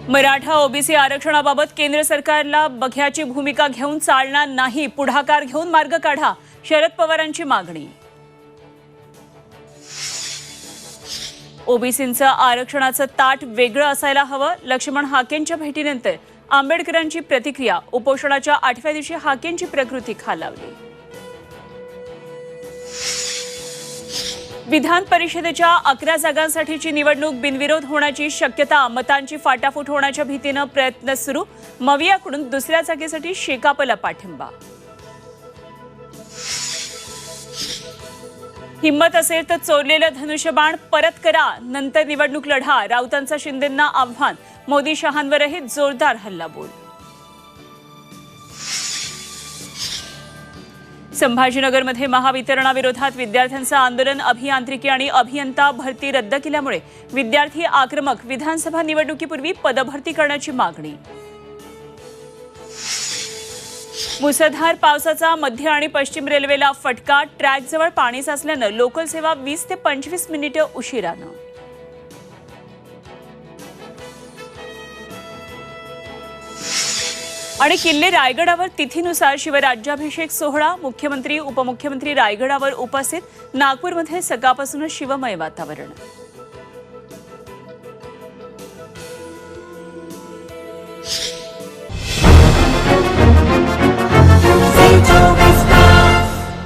Maratha OBC आरक्षणाबाबत केंद्र सरकारला बघ्याची भूमिका घेऊन चालणार नाही, पुढाकार घेऊन मार्ग काढा, शरद पवारांची मागणी. ओबीसींचं आरक्षणाचं ताट वेगळं असायला हवं, लक्ष्मण हाकेंच्या भेटीनंतर आंबेडकरांची प्रतिक्रिया. उपोषणाच्या 8व्या दिवशी हाकेंची प्रकृती खालावली. विधान परिषदेच्या 11 जागांसाठीची निवडणूक बिनविरोध होण्याची शक्यता. मतांची फाटाफूट होण्याच्या भीतीनं प्रयत्न सुरू. मवियाकडून दुसऱ्या जागेसाठी शेकापला पाठिंबा. हिम्मत असेल तर चोरलेलं धनुष्यबाण परत करा, नंतर निवडणूक लढा. राऊतांचं शिंदेंना आव्हान. मोदी शहांवरही जोरदार हल्लाबोल. संभाजीनगरमध्ये महावितरणाविरोधात विद्यार्थ्यांचं आंदोलन. अभियांत्रिकी आणि अभियंता भरती रद्द केल्यामुळे विद्यार्थी आक्रमक. विधानसभा निवडणुकीपूर्वी पदभरती करण्याची मागणी. मुसळधार पावसाचा मध्य आणि पश्चिम रेल्वेला फटका. ट्रॅकजवळ पाणी साचल्यानं लोकल सेवा 20 ते 25 मिनिटे उशिरानं. आणि किल्ले रायगडावर तिथीनुसार शिवराज्याभिषेक सोहळा. मुख्यमंत्री उपमुख्यमंत्री रायगडावर उपस्थित. नागपूरमध्ये सकाळपासूनच शिवमय वातावरण.